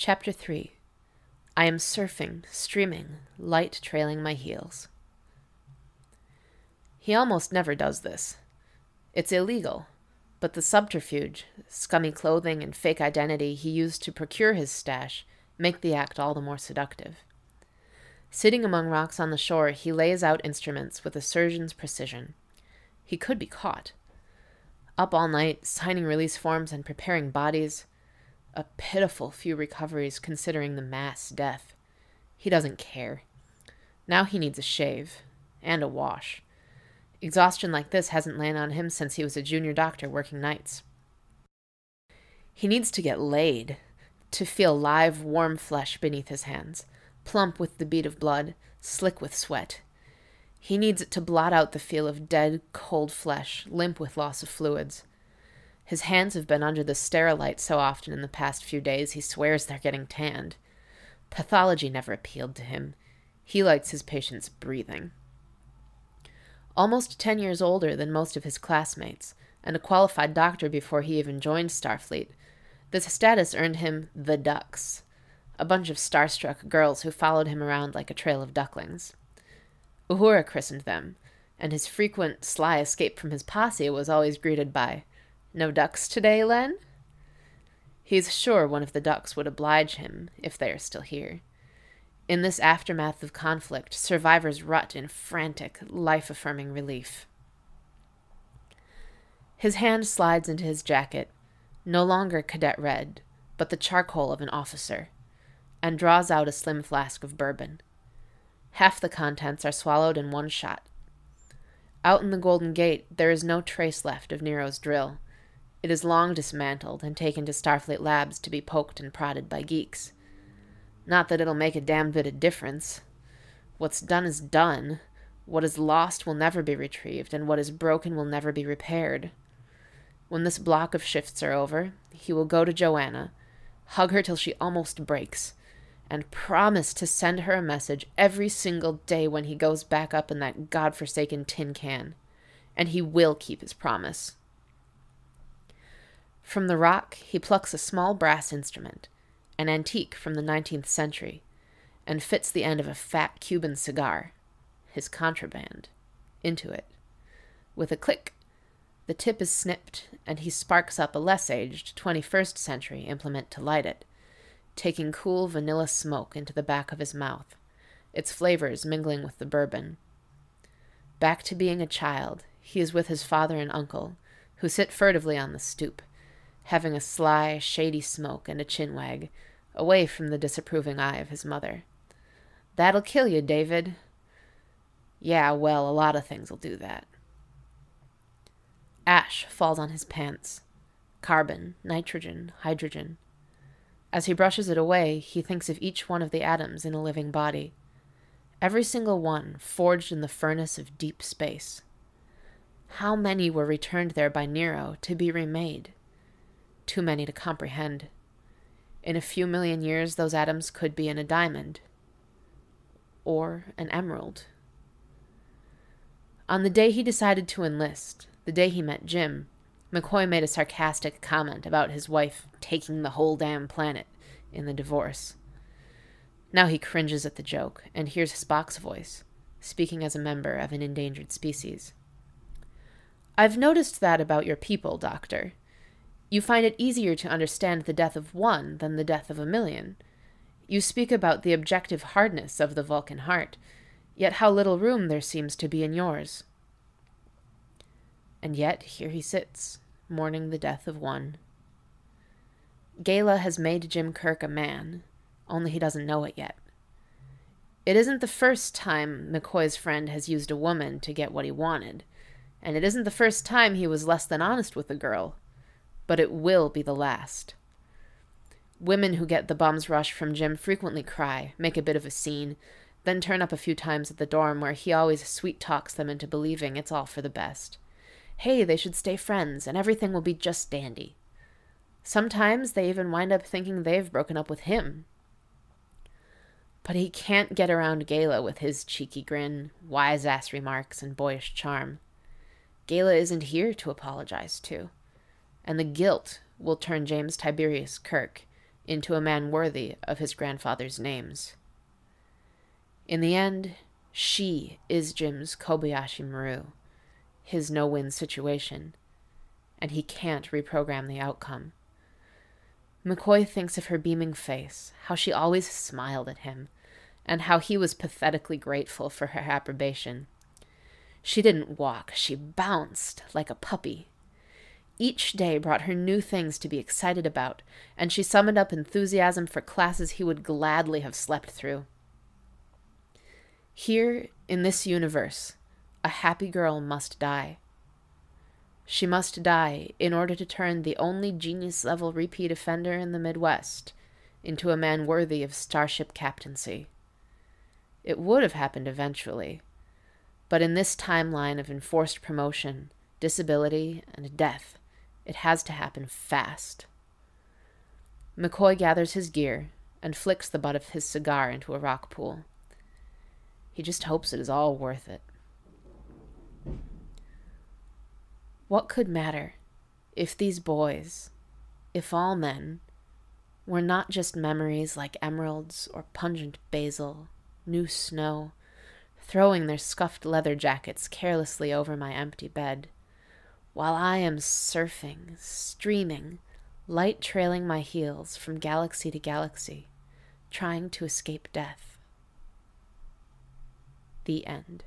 Chapter 3. I am surfing, streaming, light trailing my heels. He almost never does this. It's illegal, but the subterfuge, scummy clothing, and fake identity he used to procure his stash make the act all the more seductive. Sitting among rocks on the shore, he lays out instruments with a surgeon's precision. He could be caught. Up all night, signing release forms and preparing bodies. A pitiful few recoveries considering the mass death. He doesn't care. Now he needs a shave. And a wash. Exhaustion like this hasn't landed on him since he was a junior doctor working nights. He needs to get laid. To feel live, warm flesh beneath his hands. Plump with the beat of blood. Slick with sweat. He needs it to blot out the feel of dead, cold flesh, limp with loss of fluids. His hands have been under the sterilite so often in the past few days he swears they're getting tanned. Pathology never appealed to him. He likes his patients breathing. Almost 10 years older than most of his classmates, and a qualified doctor before he even joined Starfleet, this status earned him the Ducks, a bunch of starstruck girls who followed him around like a trail of ducklings. Uhura christened them, and his frequent, sly escape from his posse was always greeted by, "No ducks today, Len?" He's sure one of the ducks would oblige him, if they are still here. In this aftermath of conflict, survivors rut in frantic, life-affirming relief. His hand slides into his jacket, no longer cadet red, but the charcoal of an officer, and draws out a slim flask of bourbon. Half the contents are swallowed in one shot. Out in the Golden Gate, there is no trace left of Nero's drill. It is long dismantled and taken to Starfleet labs to be poked and prodded by geeks. Not that it'll make a damn bit of difference. What's done is done. What is lost will never be retrieved, and what is broken will never be repaired. When this block of shifts are over, he will go to Joanna, hug her till she almost breaks, and promise to send her a message every single day when he goes back up in that godforsaken tin can. And he will keep his promise. From the rock, he plucks a small brass instrument, an antique from the 19th century, and fits the end of a fat Cuban cigar, his contraband, into it. With a click, the tip is snipped, and he sparks up a less-aged 21st century implement to light it, taking cool vanilla smoke into the back of his mouth, its flavors mingling with the bourbon. Back to being a child, he is with his father and uncle, who sit furtively on the stoop, having a sly, shady smoke and a chinwag, away from the disapproving eye of his mother. "That'll kill you, David." "Yeah, well, a lot of things'll do that." Ash falls on his pants. Carbon, nitrogen, hydrogen. As he brushes it away, he thinks of each one of the atoms in a living body. Every single one forged in the furnace of deep space. How many were returned there by Nero to be remade? Too many to comprehend. In a few million years, those atoms could be in a diamond. Or an emerald. On the day he decided to enlist, the day he met Jim, McCoy made a sarcastic comment about his wife taking the whole damn planet in the divorce. Now he cringes at the joke and hears Spock's voice, speaking as a member of an endangered species. "I've noticed that about your people, Doctor. You find it easier to understand the death of one than the death of a million. You speak about the objective hardness of the Vulcan heart, yet how little room there seems to be in yours." And yet here he sits, mourning the death of one. Gaila has made Jim Kirk a man, only he doesn't know it yet. It isn't the first time McCoy's friend has used a woman to get what he wanted, and it isn't the first time he was less than honest with a girl. But it will be the last. Women who get the bum's rush from Jim frequently cry, make a bit of a scene, then turn up a few times at the dorm where he always sweet-talks them into believing it's all for the best. Hey, they should stay friends, and everything will be just dandy. Sometimes they even wind up thinking they've broken up with him. But he can't get around Gaila with his cheeky grin, wise-ass remarks, and boyish charm. Gaila isn't here to apologize to. And the guilt will turn James Tiberius Kirk into a man worthy of his grandfather's names. In the end, she is Jim's Kobayashi Maru, his no-win situation, and he can't reprogram the outcome. McCoy thinks of her beaming face, how she always smiled at him, and how he was pathetically grateful for her approbation. She didn't walk, she bounced like a puppy. Each day brought her new things to be excited about, and she summoned up enthusiasm for classes he would gladly have slept through. Here, in this universe, a happy girl must die. She must die in order to turn the only genius-level repeat offender in the Midwest into a man worthy of starship captaincy. It would have happened eventually, but in this timeline of enforced promotion, disability, and death, it has to happen fast. McCoy gathers his gear and flicks the butt of his cigar into a rock pool. He just hopes it is all worth it. What could matter if these boys, if all men, were not just memories like emeralds or pungent basil, new snow, throwing their scuffed leather jackets carelessly over my empty bed, while I am surfing, streaming, light trailing my heels from galaxy to galaxy, trying to escape death. The end.